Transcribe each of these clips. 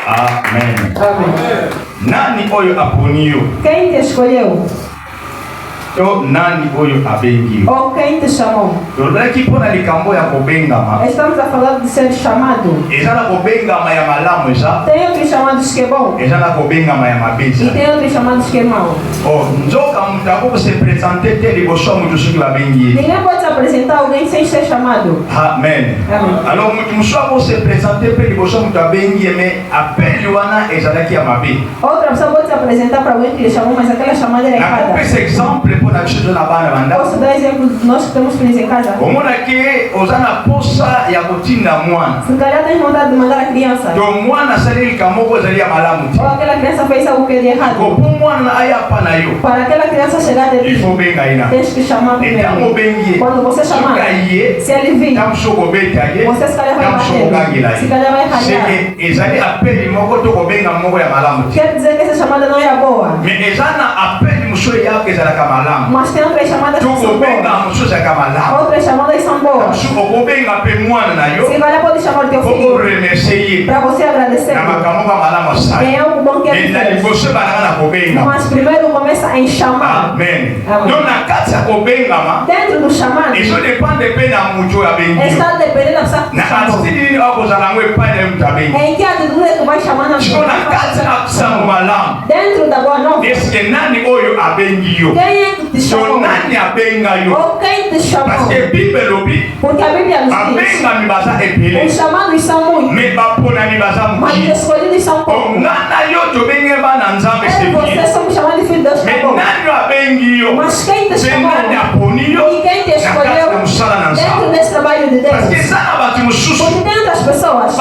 Amém. Amém. Nani oyo aponiyo? Quem te escolheu? To nani oyo abengiyo? Ou quem te chamou? Tolaki pona likambo ya kobengama. Estamos a falar de ser chamado. Eza na kobengama ya malamu eza. Tem outros chamados que é bom Eza na kobengama ya mabe e eza. tem outros chamados que é mau. Oh, nzoka mutu ako se présenter te liboso ya mutu soki babengi ye. Ninguém pode se apresentar alguém sem ser chamado. Amen. Amém. Alors mutu mosusu ako se présenter pe liboso ya mutu abengi ye me apeli wana ezalaki ya mabe. Outra pessoa pode se apresentar para alguém que lhe chamou, mas aquela chamada era errada. Nakopesa exemple mpo na biso to na bana banda. Posso dar exemplo de nós que temos filhos em casa? Omonaki oza na posa ya kotinda mwana. Se calhar tens vontade de mandar a criança. To mwana asali elika moko ezali ya malamu te. Ou aquela criança fez algo que é de errado. Kopo mwana aya pa na yo. Para aquela criança chegar até Il ti, faut benga ina. tens que chamar Etango primeiro. bengi ye. Quando você chamar, Soka ye. se ele vir, Tamu soko beta ye. você se calhar vai Tamu soko gangela bater. Se ye. calhar vai ralhar. Seke ezali apeli moko to kobenga moko ya malamu te. Quer dizer que essa chamada não era boa. Mais eza na apeli mosusu eyaka ezalaka malamu. Mas tem outras chamadas que To são kobenga boas. mosusu ezalaka malamu. Outras chamadas são boas. Mosusu okobenga mpe mwana na yo. Se calhar pode chamar o teu Po filho oremercie ye. para você agradecer. Na makambo ka malamu asali. É algo bom que Mais ele na fez. liboso balanga na kobenga. Mas primeiro começa em chamar. Amen. Amen. Donc na kati ya kobengama Dentro do chamado, ezodepende mpe na mutu oyo abengi yo. está dependendo da pessoa que Na te chamou. atitude nini okozala yango epai na yo mutu abengi. Em que atitude tu vai chamar na Siko na kati vida? na sango malamu Dentro da boa nova, eske nani oyo abengi yo? quem é que te So chamou? nani abenga yo? Ou quem te chamou? Parce que Bible elobi Porque a Bíblia nos diz, babengami baza ebele os chamados são muitos, me baponani baza mas os moki. escolhidos são poucos. Nga na yo tobenge bana nzambe Eu e você sebi. somos chamados de filhos de Deus, Me tá bom? nani abengi yo? Mas quem te Mpe chamou? nani aponi yo? E quem te Na kati escolheu na mosala na dentro nzambe. desse trabalho de Parce que Deus? eza na bato mosusu Porque tem outras pessoas.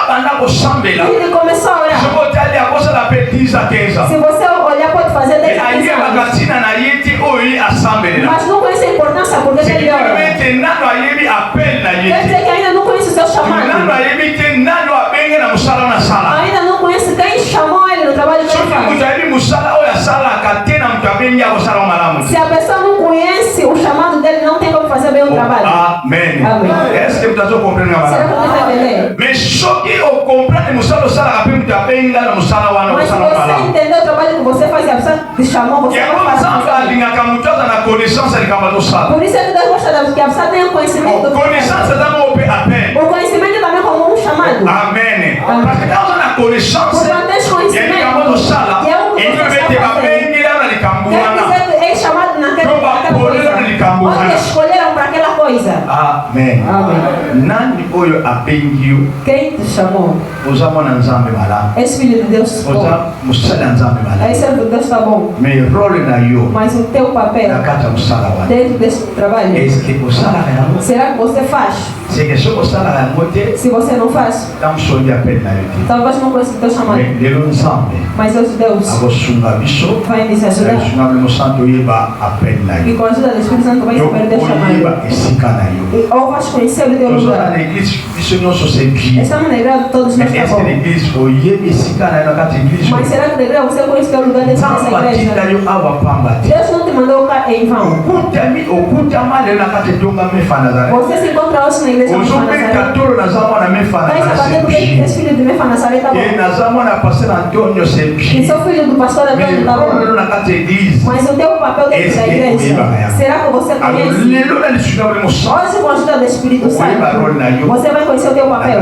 banda kosambela Ele começou a orar. soki otali akosala mpe 10 a 15 ans. Se você olhar, pode fazer 10 a 15 ayebaka anos. ntina na ye te oyo ye asambelela. Mas não conhece a importância porque ele ora. ete nano ayebi apele na ye Quer te. dizer que ainda não conhece o seu Nano chamado. ayebi te nano abenge na mosala na sala. Ainda não conhece quem chamou ele no trabalho que ele soki moto faz. ayebi mosala oyo asalaka te na moto abengi akosala ngo malamu te. Se a pessoa não conhece o chamado dele, não tem como fazer bem o trabalho. Amen. Amen. Est-ce que moto azokomprendre nga Será que malamu? você está entendendo? mais soki okomprendre mosala osalaka mpe moto abenga na mosala wana Mas se kosala ngo você malamu. entender o trabalho que você faz e a pessoa te chamou, você yango vai nzambe fazer. alingaka moto aza na connaissance ya likambo azosala. Por isso é que Deus gosta que a pessoa tenha conhecimento do que connaissance eza moko mpe appel. o conhecimento também como um chamado. Amen. Parce que quand on a connaissance, Por quando tens il y a conhecimento, likambo azosala e é o que et você tu está te fazendo. babengela na likambo Quer wana. dizer que é chamado naquela coisa. Onde escolheram para aquela coisa. Amen. Amém. Nani oyo abengi yo Quem te chamou? oza mwana nzambe malamu. És filho de Deus bom. Oza mosali ya nzambe É malamu. servo de Deus está bom. Mais role na yo Mas o teu papel na kati ya mosala wana dentro desse trabalho, eske osalaka yango? será que você faz? seke soki osalaka yango te Se você não faz, tamosondi apeli na yo te. talvez não conheça o teu chamado. Mais lelo nzambe Mas hoje Deus akosunga biso vai nos ajudar. akosunga bilimo santo oyeba apeli na E yo. com a ajuda do Espírito Santo vai saber o teu chamado. oyeba esika na yo. E ou vais conhecer o teu toza na lugar. l'église biso nyonso c'est bien. Estamos na igreja, todos nós Mais est-ce que estamos. l'église oyebi esika na yo na kati ya église? Mas será que na igreja você conhece o teu lugar dentro dessa nzambe atinda igreja? yo awa pamba te. Deus não te mandou cá em vão. okutama lelo na kati etonga mefa nazare. Você se encontra hoje na igreja de ozobeta Nazaré. tolo naza mwana mefa Vai nazare saber c'est porque bien. és filho de Mefa Nazaré, tá e bom? naza mwana pasteur Antonio c'est E bien. sou filho do pastor mais Antônio, tá lelo bom? na kati ya église Mas o teu papel dentro da igreja, será que você alors conhece? lelo na lisuna bilimo santo Hoje, com a ajuda do Espírito Santo, você vai conhecer o teu papel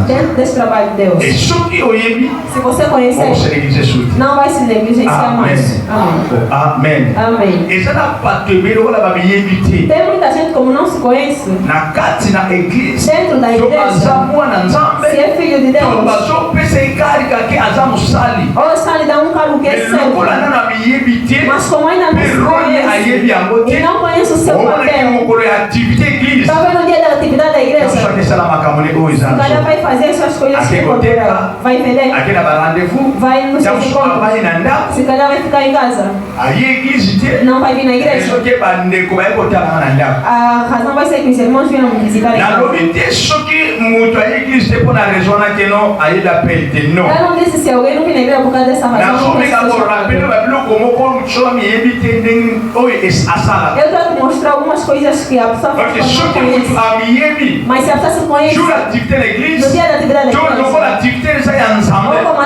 dentro desse trabalho de e Deus. soki oyebi Se você conhecer, okoselegise suti. não vai se negligenciar mais. Amém. amen. Amém. eza na bato ebele okola babiyebi te Tem muita gente como não se conhece na kati na église dentro da to aza igreja. mwana Se nzambe é filho de to Deus, bazopesa ekalika ke aza mosali ou está lhe dando um cargo que é lokola seu. nano abiyebi te Mas como ainda não mpe se role conhece ayebi yango e te não conhece o seu omonaki papel, mokolo ya activité église talvez no dia da atividade da igreja, soki esala makambo ne oyo eza o cara vai fazer suas coisas sem controlar. Vai vender, ake na barendez-vous vai nos seus tamosuku avandi encontros. na ndako Se calhar vai ficar em casa, aye église te não vai vir na igreja. soki bandeko baye kotalanga na ndako A razão vai ser que os irmãos viram me visitar em casa. nalobi te soki moto aye église te mpo na raison nake no ayebi apeli te non Eu não disse se alguém não vem na igreja por causa dessa razão. Não nazomeka precisa korapele saber. babiloko moko moto oyo ayebi te ndenge oyo asalaka Eu trato de mostrar algumas coisas que a pessoa faz ok quando não soki moto conhece. ayebi Mas se a pessoa se conhece, jour activité na église no dia da atividade da to lokola igreja, activité eza ya ou nzambe como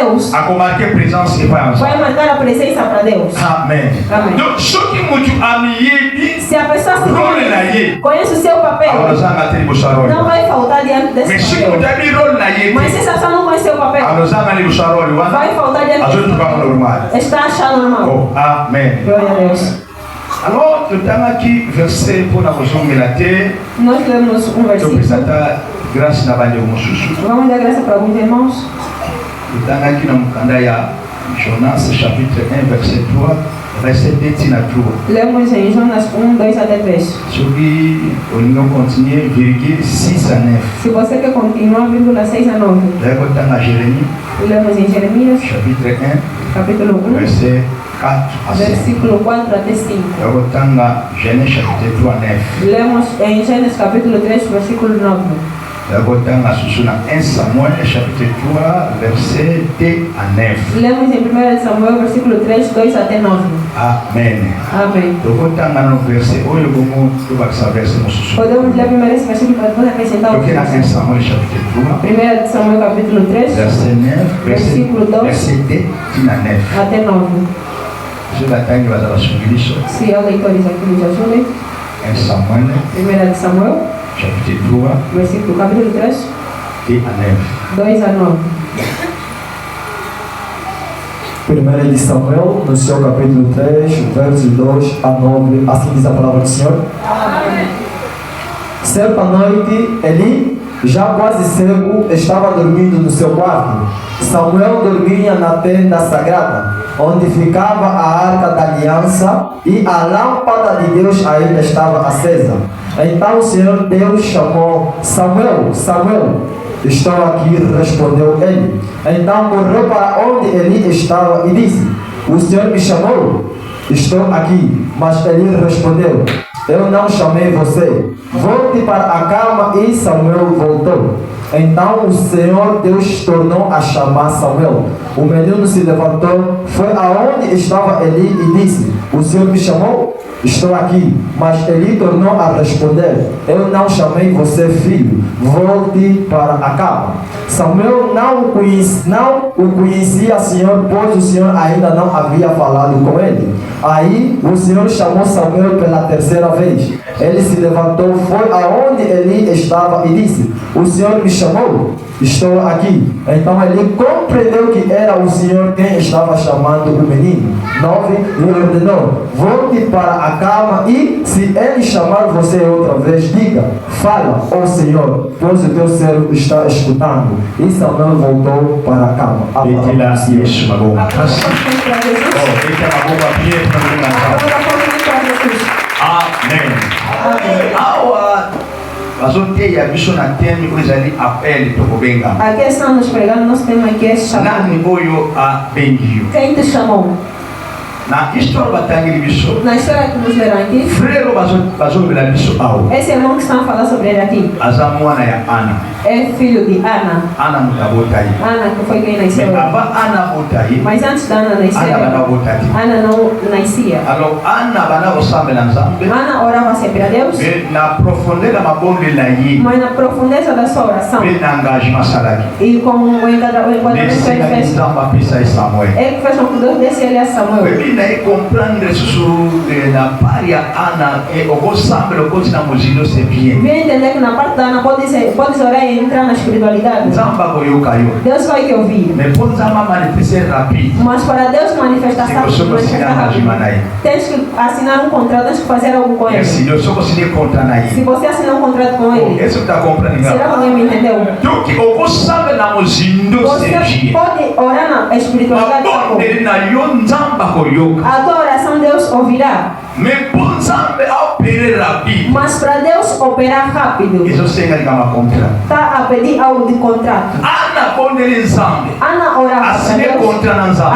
Deus, a marquer présence e vai marcar a presença para Deus. Amen. Amém. Donc, se a pessoa conhece o seu papel, não vai faltar diante desse papel. Mas se essa pessoa não conhece o seu papel, vai faltar diante desse papel. Está achando normal. Oh, amen. Glória a Deus. Alors, tu as aqui verset pour la raison de la terre. Nós lemos versículo. Grâce na bande Vamos dar graça para alguns irmãos. Tu as aqui na mukanda ya Jonas chapitre 1 verset 3, verset 10 na 3. Lemos em Jonas 1, 2 até 3. Celui on continue virgule 6 à 9. Se você quer continuar, vírgula 6 a 9. Lemos em Jeremias chapitre 1, capítulo 1, verset 4 a 5. Versículo 4 até 5. Genèse chapitre 3 9. Lemos em Gênesis capítulo 3, versículo 9. 1 Samuel chapitre 3 verset 2 à 9. Lemos em 1 Samuel versículo 3, 2 até 9. Amen. Amém. Podemos ler primeiro esse versículo para depois acrescentar o que? 1 Samuel chapitre 3. 1 Samuel capítulo 3, verset 9, versículo 2 verset 2 à 9. até 9. Se há leitores aqui nos ajudem. 1 Samuel chapitre 3, versículo capítulo 3, 2 a 9. 1 Samuel, no seu capítulo 3, versos 2 a 9, assim diz a palavra do Senhor. Amém. Certa noite, Eli, já quase cego, estava dormindo no seu quarto. Samuel dormia na tenda sagrada, onde ficava a arca da aliança, e a lâmpada de Deus ainda estava acesa. Então o Senhor Deus chamou: Samuel, Samuel. Estou aqui, respondeu ele. Então correu para onde Eli estava e disse: O Senhor me chamou? Estou aqui. Mas Eli respondeu: Eu não chamei você. Volte para a cama. E Samuel voltou. Então o Senhor Deus tornou a chamar Samuel. O menino se levantou, foi aonde estava Eli e disse: O Senhor me chamou? Estou aqui. Mas Eli tornou a responder: Eu não chamei você, filho. Volte para a cama. Samuel não o conhecia, Senhor, pois o Senhor ainda não havia falado com ele. Aí o Senhor chamou Samuel pela terceira vez. Ele se levantou, foi aonde Eli estava e disse: O Senhor me chamou? Estou aqui. Então ele compreendeu que era o Senhor quem estava chamando o menino. 9. Lhe ordenou: Volte para a cama, e se ele chamar você outra vez, diga: Fala, ó Senhor, pois o teu servo está escutando. E Samuel voltou para a cama. Amém. Aqui estamos pregando nosso tema que é chamado. Quem te chamou? Na história que nos leram aqui, esse irmão que está a falar sobre ele aqui é filho de Ana. Ana que foi quem nasceu. Mas antes da Ana nascer, Ana não nascia. Ana orava sempre a Deus, mas na profundeza da sua oração e como o enquadramento que ele fez, ele fez com que Deus desse ele a Samuel. Vem entender que na parte da Ana pode orar e entrar na espiritualidade. Deus vai te ouvir. Mas para Deus manifestar rápido, tens que assinar um contrato, tens que fazer algo com ele. Se você assinar um contrato com ele, será que alguém me entendeu? Você pode orar na espiritualidade. A tua oração Deus ouvirá. Mas para Deus operar rápido, está a pedir algo de contrato. Ana orava para Deus,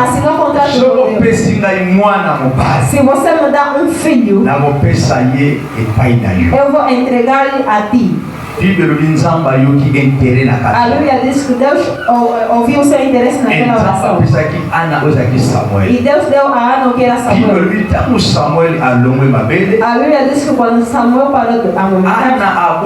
assinou o contrato com Deus. Se você me dá um filho, eu vou entregar-lhe a ti. A Bíblia diz que Deus ouviu o seu interesse naquela oração. E Deus deu a Ana o que era Samuel. A Bíblia diz que quando Samuel parou de amamentar,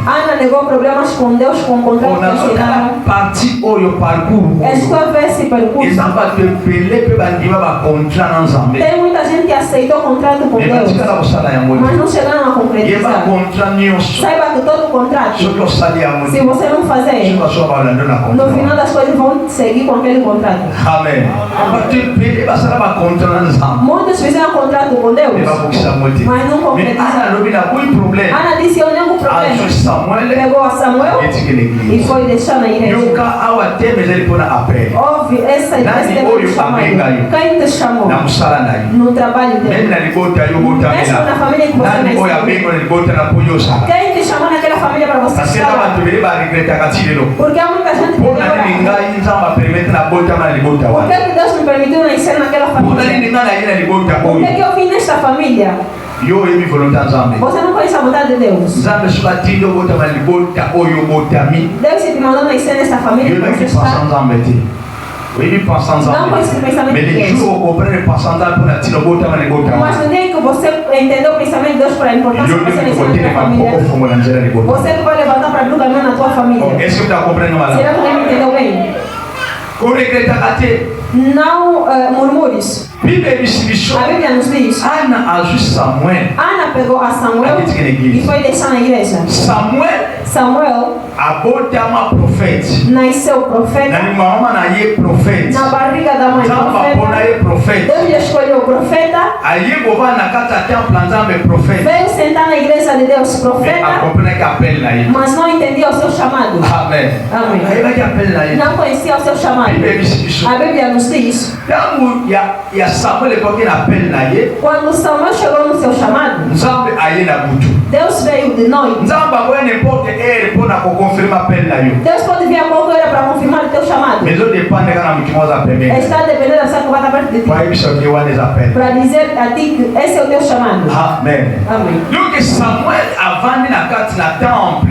Ana negou problemas com Deus com o contrato que assinaram. partie où le parcours. Est-ce que tu esse percurso? Ils ont pas de belé pe bandiba ba contrat dans Zambie. Tem muita gente que aceitou o contrato com Deus, mas não chegaram a concretizar. Saiba que todo contrato, se você não fazer, no final das coisas vão seguir com aquele contrato. Amém. Muitos fizeram contrato com Deus, mas não concretizaram. Ana disse: eu tenho um problema. Pegou a Samuel e foi deixar na igreja. Houve esse tempo de chamado. Quem te chamou? No trabalho dele. Mesmo na família que você nasceu. Quem te chamou naquela família para você estar? Porque há muita gente que Por que Deus me permitiu nascer naquela família? Por que eu vim nesta família? Você não conhece a vontade de Deus. Deus te mandou nascer nesta família para você estar. Não conhece o pensamento de Deus. Mas no dia que você entendeu o pensamento de Deus para a importância de você nascer naquela família, você vai levantar para abrir o caminho na tua família. Será que você me entendeu bem? Não murmures. A Bíblia nos diz: Ana pegou a Samuel e foi deixar na igreja. Samuel nasceu profeta. Na barriga da mãe profeta. Deus lhe escolheu o profeta. Veio sentar na igreja de Deus profeta, mas não entendia o seu chamado. Amém. Não conhecia o seu chamado. A Bíblia nos diz: quando Samuel chegou no seu chamado, Deus veio de noite. Deus pode vir a qualquer hora para confirmar o teu chamado. Está dependendo da pessoa que vai estar perto de ti, para dizer a ti que esse é o teu chamado. Amém.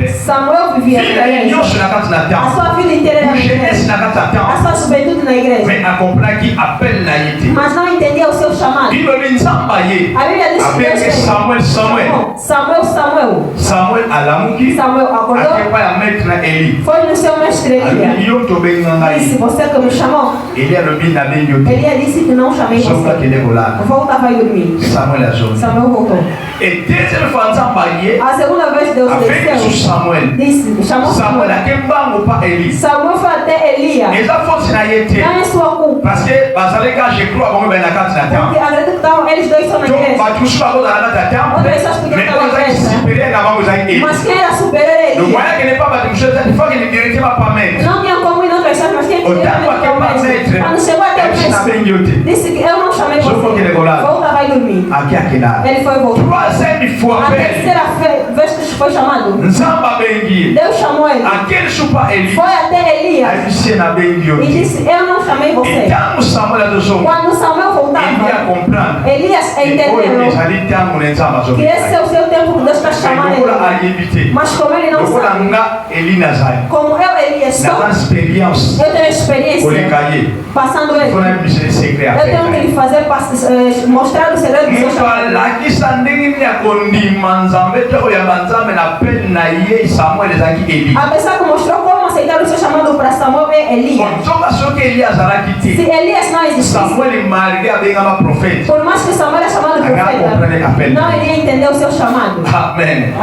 Samuel vivia na igreja. A sua vida inteira era na igreja. A sua juventude na igreja. Mas não entendia o seu chamado. A Bíblia diz que Samuel acordou. Foi no seu mestre Elia. Disse: você que me chamou? Elia disse que não chamei você. Volta, vai dormir. Samuel voltou. A segunda vez Deus desceu. Chamou Samuel. Samuel foi até Elia. Não é sua culpa. Porque acredito que eles dois são na igreja. Outras pessoas podiam estar na igreja. Mas quem era superior a Elia? Não tinha como ir em outras pessoas, mas quem podia ir? Quando chegou até o mestre, disse que eu não chamei você. Volta, vai dormir. Ele foi voltar. A terceira vez que foi chamado, Deus chamou ele. Foi até Elias e disse: eu não chamei você. Quando Samuel voltava, Elias entendeu que esse é o seu tempo que Deus está chamando ele. Mas como ele não sabe, como eu, Elias, eu tenho experiência passando ele. Eu tenho que lhe fazer mostrar o segredo do seu chamado. A pessoa que mostrou como aceitar o seu chamado para Samuel é Elias. Se Elias não existisse, por mais que Samuel era chamado de profeta, não iria entender o seu chamado. Amém.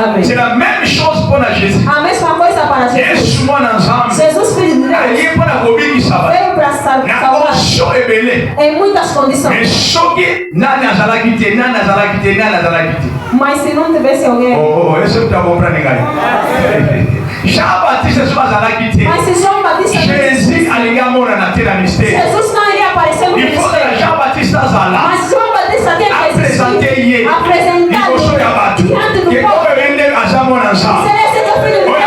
A mesma coisa para Jesus. Jesus, filho de Deus, veio para salvar em muitas condições. Mas se não tivesse alguém, mas se João Batista, Jesus não iria aparecer no ministério. Mas João Batista tem que existir, apresentado diante do povo. Será esse teu filho de Deus?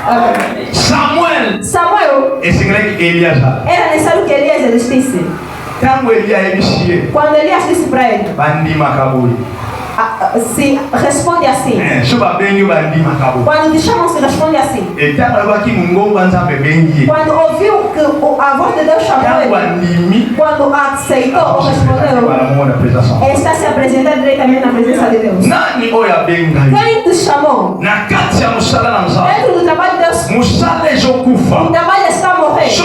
Amen. Samuel. Era necessário que Elias existisse. Quando Elias disse para ele, se responde assim. Quando te chamam, se responde assim. Quando ouviu que a voz de Deus chamou ele, quando aceitou ou respondeu, ele está se apresentando diretamente na presença de Deus. Quem te chamou? Dentro do trabalho de Deus, o trabalho está a morrer. Se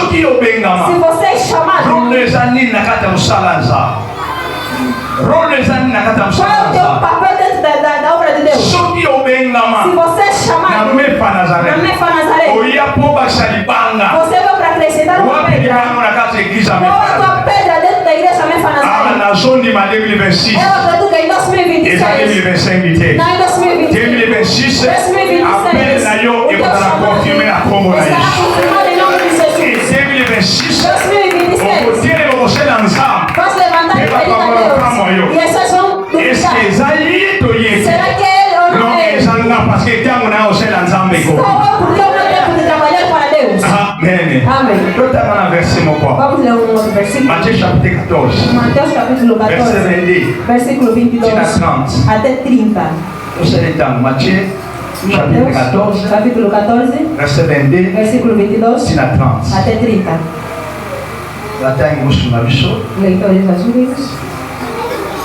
você é chamado, qual é o teu papel dentro da obra de Deus? Se você é chamado na Mefa Nazaré, você veio para acrescentar uma pedra. Qual é a tua pedra dentro da igreja Mefa Nazaré? Eu acredito que em 2026, não, em 2026, estará confirmado em nome de Jesus. 2026, vas levantar e pedir a Deus. E essas vão duvidar. Será que ele ou não é? Estou porque eu não tenho de trabalhar para Deus. Amém. Amém. Vamos ler um outro versículo. Mateus capítulo 14, versículo 22 até 30. Mateus capítulo 14, versículo 22 até 30. Leitores azuis.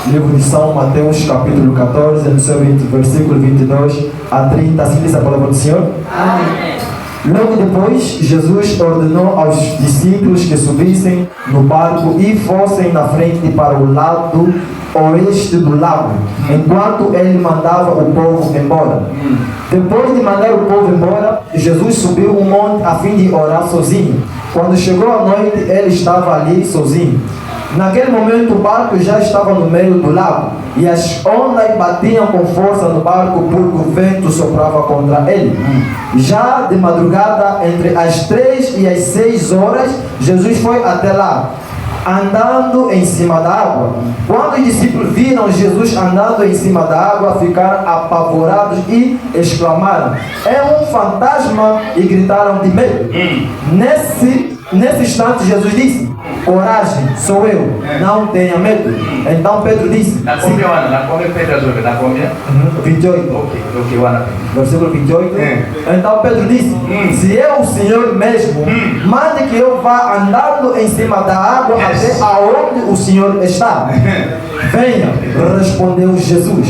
Livro de São Mateus, capítulo 14, versículo 22 a 30, assim diz a palavra do Senhor. Amém. Logo depois, Jesus ordenou aos discípulos que subissem no barco e fossem na frente para o lado oeste do lago, enquanto ele mandava o povo embora. Depois de mandar o povo embora, Jesus subiu um monte a fim de orar sozinho. Quando chegou a noite, ele estava ali sozinho. Naquele momento o barco já estava no meio do lago e as ondas batiam com força no barco porque o vento soprava contra ele. Já de madrugada, entre as 3 e as 6 horas, Jesus foi até lá, andando em cima da água. Quando os discípulos viram Jesus andando em cima da água, ficaram apavorados e exclamaram: "É um fantasma!" e gritaram de medo. Nesse instante Jesus disse: "Coragem, sou eu, não tenha medo." Então Pedro disse, 28, versículo 28. Então Pedro disse: "Se é o Senhor mesmo, mande que eu vá andando em cima da água até aonde o Senhor está." "Venha", respondeu Jesus.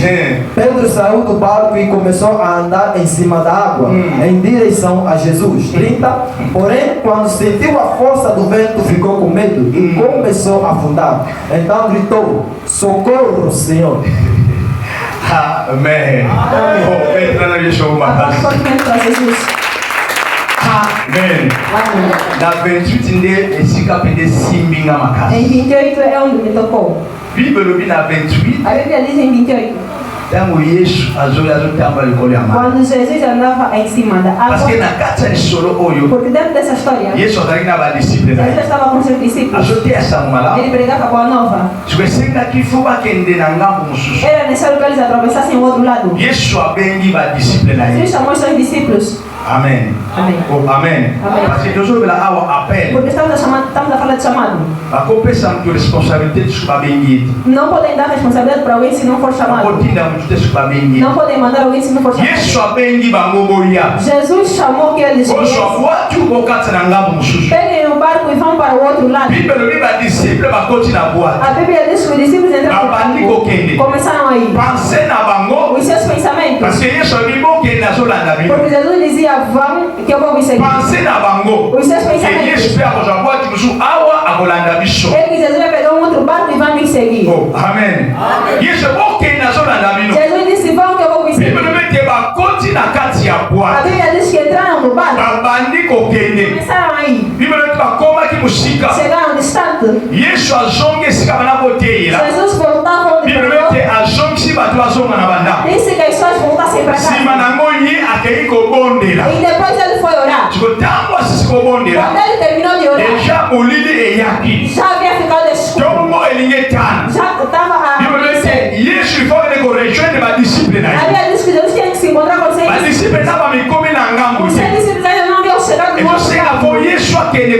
Pedro saiu do barco e começou a andar em cima da água, em direção a Jesus. 30. Porém, quando sentiu a força do vento, ficou com medo e começou a afundar. Então gritou: "Socorro, Senhor!" Amém. Em 28 é onde me tocou. A Bíblia diz em 28. Quando Jesus andava em cima da água, porque dentro dessa história, Jesus estava com seus discípulos. Ele pregava boa nova. Era necessário que eles atravessassem o outro lado. Jesus chamou seus discípulos. Amém. Amém. Oh, amém. Porque Deus vai lá ao apelo. Porque estamos a falar de chamado. Não podem dar responsabilidade para alguém se não for chamado. Não podem mandar alguém se não for chamado. Jesus chamou que eles peguem o barco e vão para o outro lado. A Bíblia diz que os discípulos entraram no barco, começaram a ir. Os seus pensamentos. Porque Jesus dizia: "Vão, que eu vou me seguir." Os seus pensamentos. Ele que Jesus vai pegar um outro barco e vai me seguir. Oh, amém. Jesus disse: "Vão, que eu vou me seguir." A Bíblia diz que entraram no barco, começaram a ir, chegaram distante. Jesus voltava onde parou. Disse que as pessoas voltassem para casa. E depois ele foi orar. Quando ele terminou de orar, já havia ficado escuro. Já estava a Bíblia diz que Jesus tinha que se encontrar com os discípulos. Os discípulos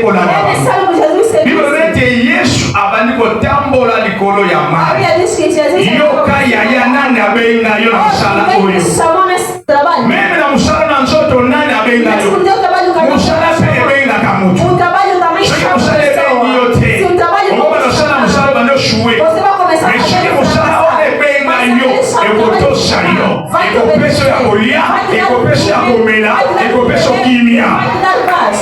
necessário que Jesus se Yesu abandi kotambola likolo ya A mai. Bíblia diz que Jesus Yoka ya nani abenga yo na musala oyo. chamou nesse trabalho. Meme na musala na nzoto nani abenga Mas yo. o teu trabalho caiu. Musala pe ebenga kamutu. O trabalho também chama Musala ebengi yo pessoa. te. Se o trabalho Oba na musala musala bando shuwe. você vai começar a Meshike musala one ebenga yo. Ekotosa yo. Ekopeso ya kolia. Ekopeso ya komela. Ekopeso kimia. Vai te dar paz.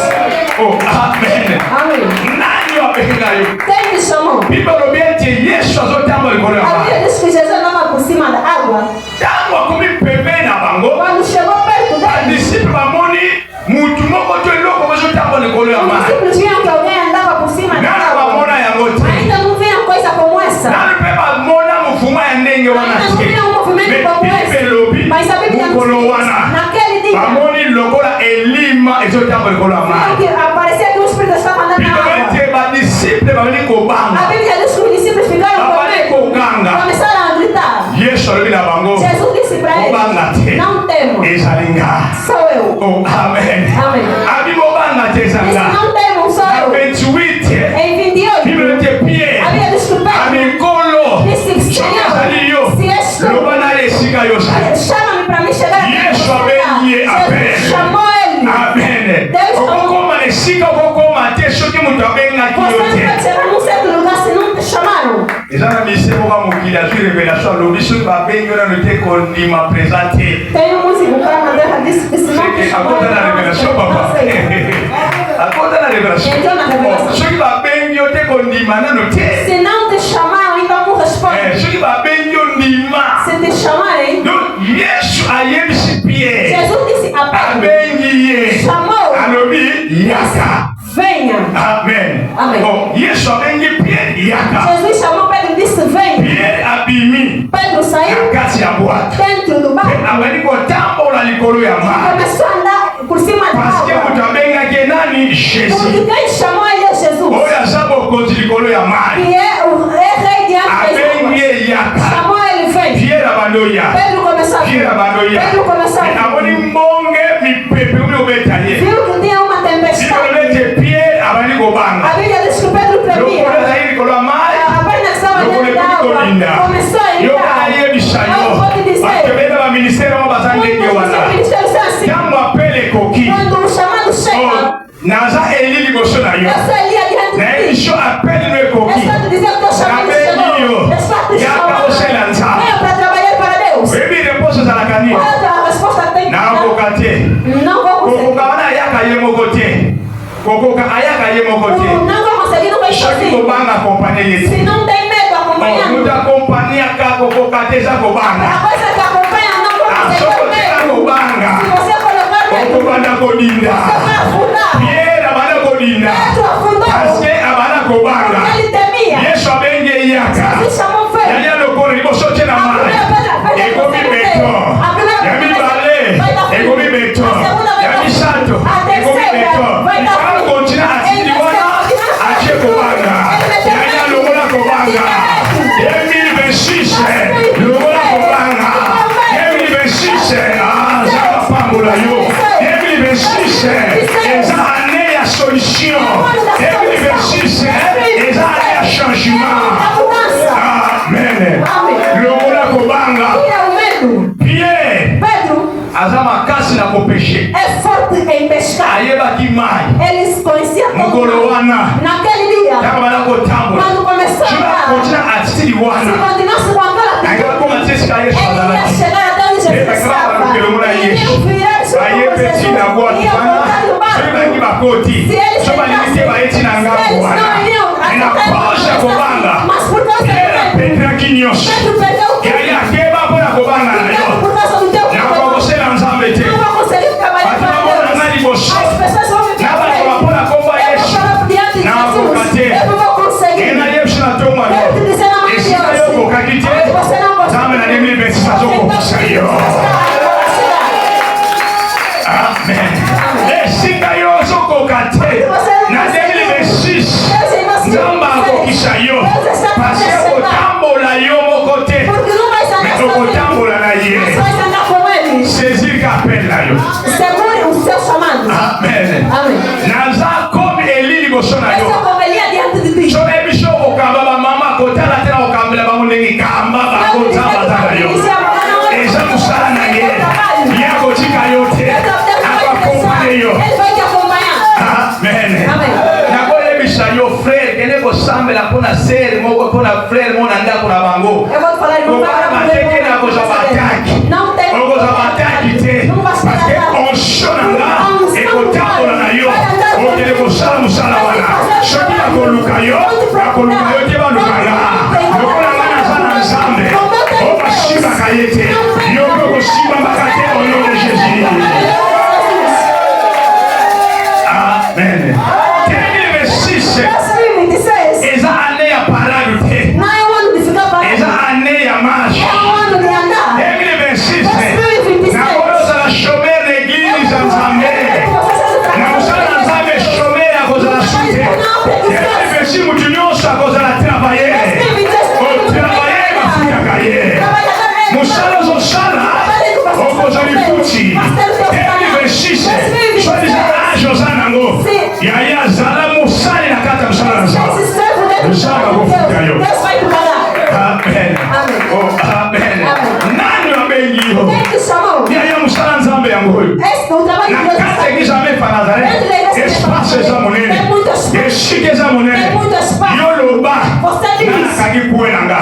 Oh, amen. Amém. Nani abenga yo. Quem te chamou? Bíblia obediente Yesu azotambola likolo ya A mai. Bíblia diz que Jesus andava por cima da água. Tango akomi pembeni na bango. Quando chegou perto dele, Badisiple bamoni mutu moko to eloko bazotambola likolo ya os mai. discípulos viram que alguém andava por cima da Nani água. bamona yango te. Ainda não viram coisa como essa. Nani mpe bamona mofuma ya ndenge wana Ainda não te. viram um movimento como Biblia esse. elobi Mas a Bíblia mokolo diz wana naquele dia, bamoni lokola elima ezotambola likolo ya mai. viram que aparecia que o Espírito estava andando na Biblia água. ete badisiple babali kobanga. A Bíblia diz que os discípulos ficaram com Babali medo. koganga. Começaram a gritar. Yesu alobi na bango Jesus disse para kobanga eles: te. não temo, Ezali nga. sou eu. Oh, amen. Amém. Abi bobanga te Disse: ezanga. não temo, sou Na eu. 28 Em 28, Biblia ete Pierre a Bíblia diz que Pedro amikolo disse: soki azali yo Senhor, se és tu, loba na esika yo zali. chama-me para mim chegar até Yesu você. abengi ye apele. Jesus chamou ele. Amen. Deus Okokoma na esika okokoma te soki moto abengaki Você yo não te. pode chegar num certo lugar se não te chamaram. eza na misemo ka mokili azwi revelation alobi soki babengi yo nano te kondima présent te. Tem um músico cá na terra disse que se não te Seke chamaram, akota na revelation papa. não sei. Akota na revelation. Entrou na revelação. Soki babengi yo te kondima nano te. Se não te chamaram, então não responde. Soki babengi yo ndima. Se te chamarem, Donc Yesu ayebisi Pierre Jesus disse a Pedro: abengi ye chamou, alobi yaka. venha. Amen. Amen. Oh, Yesu abengi Pierre yaka. Jesus chamou Pedro e disse: vem. Pierre abimi Pedro saiu na kati ya bwato. dentro do barco. Abandi kotambola likolo ya mai. Começou a andar por cima da Parce que água. moto abengaki nani Porque Jésus. quem chamou ele é Jesus. Oyo aza bokonzi likolo ya mai. Que é o rei diante das Abengi águas. ye yaka. Chamou ele, vem. Pierre abandi oya. Pedro começou a vir. Pierre abandi oya. Pedro começou a vir. Amoni mbonge mipepe umi obeta ye. Viu que tinha uma tempestade. Biblia Pierre abandi kobanga. A Bíblia diz que Pedro tremia. Lokola ezali likolo ya mai. A perna que estava dentro da água começou a Yo entrar. ayebisa Eu yo. vou te dizer. Bakebenda ba ministère mo baza ndenge Quando wana. o ministério está assim, Tango apele koki. quando o chamado chega, Naza eli liboso na yo. eu sou ali adiante Na de ti. ebiso apele no Eu ekoki. estou te dizendo que o chamado Nabengi yo. chegou. Eu estou te Yaka osela chamando. nzambe. Venha para trabalhar para Deus. Oyebi reposo ezalaka nini? Qual é a resposta que tem que dar? Nakoka te. Não vou conseguir. Kokoka wana ayaka ye moko te. Kokoka ayaka ye moko te. Não vou conseguir, não vai Soki sozinho. kobanga akompanye ye te. Se não tem medo acompanhando. Mutu akompaniaka kokoka te eza kobanga. A coisa que acompanha não vou conseguir Soko ter teka medo. kobanga. Se você colocar medo, Okobanda kodinda. você vai afundar. Pierre abanda kodinda. Pedro afundou. Parce abanda kobanga. Porque ele temia. Yesu abenge yaka. Jesus chamou Pedro. Yaya lokolo liboso te na A mai. primeira pedra Ekomi beto. a primeira Ya mibale. vai dar fim. Ekomi beto. A segunda vai Ya dar fim. misato. A Ekomi terceira beto. vai dar Ifaa fim. kontina atindi wana. Ache kobanga. Yaya lokola kobanga. 2026. Lokola kobanga. 2026. Zaka pambola yo. 2026. Eza année ya solution. 2026. Eza année ya changement. A mudança. Amen. Amém. Lokola kobanga. Tira o medo. Pierre Pedro aza makasi na kopeshe. é forte em pescar. Ayebaki mai. Eles conheciam Mokolo todo. wana. Naquele dia, Tango bana kotambola. quando começou a Soki andar, bakontina atitili se wana. continuasse com aquela Ayebaki atitude, koma te esika Yesu ele ia azalaki. chegar até onde Jesus estava. Ele ia virar sobre Bayepeti na bwatu ia wana. voltar do Soki balingi barco. bakoti. Se eles Soki balingi te bayeti na ngambo wana. Na posha kobanga. mas por causa Pierre do medo, apendaki nyonso. Pedro perdeu tudo. Yali akeba mpona kobanga na yo. Por causa do teu medo, Nakokosela nzambe te. não vai conseguir trabalhar Bato para bamona Deus. nga liboso. As pessoas vão me Na bato ver. bapona komba Eu vou Yesu. falar diante de Não, Jesus. Bocate. Eu não vou conseguir. Ena yesu na tongo Eu te yo. dizer na mão de Esika Deus. yo kokaki te. Onde você não consegue. Nzambe na 2026 azokokisa yo. Amen. Esika yo ozokoka te. Na 2026 Nzambe akokisa yo. Parce kotambola yo moko te. Porque não vai andar Mais sozinho. okotambola na Mas ye. vai andar com ele. Saisir kapela yo. Segure o seu chamado. Amen. Amém. Naza comme Eli okoza bataki te parce que onction na nga ekotambola na yo okende kosala mosala wana soki bakoluka yo te baluka nga lokola nga naza na nzambe obasimbaka ye te yo mpe okosimbamaka te au nom de Jésus. Amen. Eza année ya parade te. Eza année ya marche. 2026. Na koza la chômeur d'église en Zambé. Na koza la Zambé chômeur ya koza la soute. 2026 mutu nyonso akoza la travailler. O travailler mafuta kaye. Musala zosala okoza lifuti. 2026. Choisir âge oza nango. Yaya zala musali na kata musala na zala. Musala kofuta yo. Amen. Oh, amen. Nani wabengi yo? Yaya musala nzambe yango oyo. Na kata eglise ame pa Nazareth. Espace eza monene. Eshike eza monene. Yo loba. Nakaki kue na nga.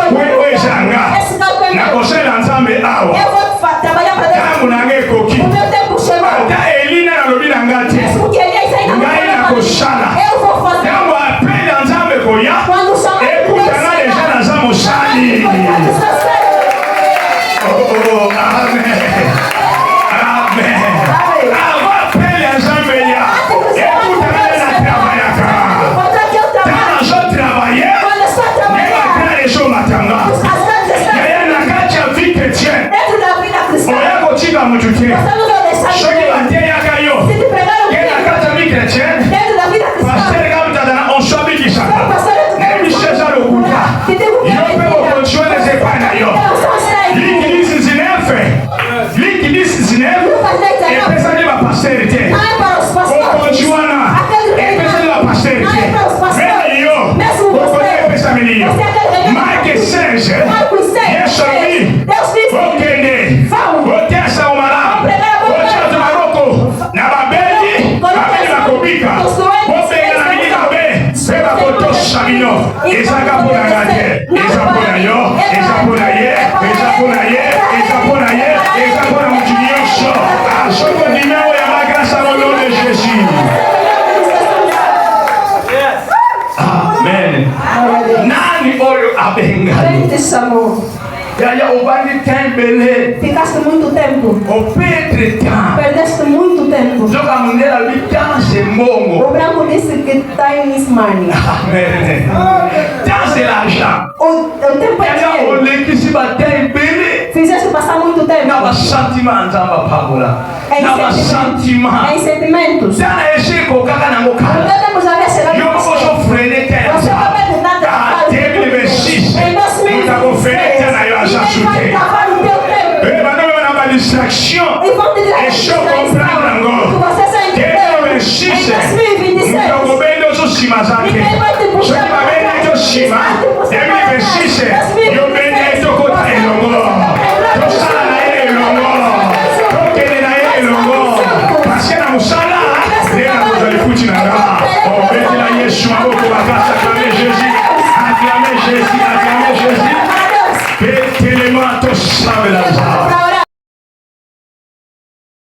Kue oyo eza na nga. Nakosela nzambe awa. Tangu na nga ekoki. Ata elina nalobi na nga te. Ngai nakosala. Tangu apele ya nzambe koya. Ekutanga deja naza mosali. Oh, amen. Amen. Ava apele ya nzambe ya. Ekutanga na travayaka. Tangu nazo travaye. Nega kena deso matanga. Yaya nakati ya vie chrétienne. Oya kotika mutu te. Soki bateyaka yo. Kena kati ya vie chrétienne. Pasteur kama tadana onso bikisaka. Nebisheza lokuta. Yo pe okontiwe nezepa na yo. L'Église zinefe. L'Église zinefe. Epesani ba pasteur te. Okontiwana. Epesani ba pasteur te. Meni yo. Okontiwe epesani yo. Mark 16. Yesobi. Okende. Otesa umala. Otesa maroko. Na babeli. Babeli bakobika. Obenga na mingi babe. Seba kotosha mino. Ezaka pona ngate. Eza pona yo. Eza pona ye. Eza pona ye. Eza pona ye. Eza pona mutuniosho. Asoko dimeo ya magrasa au nom de Jésus. Amen. Nani oyo abenga. Yaya obandi tembele. Ficaste muito tempo. O Pedro tá. Perdeste muito tempo. Joga a mulher ali dança mongo. O branco disse que time is money. Amen. Dança l'argent. O tempo é Yaya dinheiro. olhe que se bater bele. Fizeste passar muito tempo. Nava sentimento zamba pagola. Nava sentimento. Em sentimentos. Dana esse kokaka na O mokala. meu tempo já havia chegado. Yo ko so frene te. Você vai perguntar da Tebe be 6. Muta ko frene te na yo ajasute. Distraction et je comprends encore. Tebe 6. Muta ko bendo so shima zake. So ma bendo so shima. Tebe 6. Yo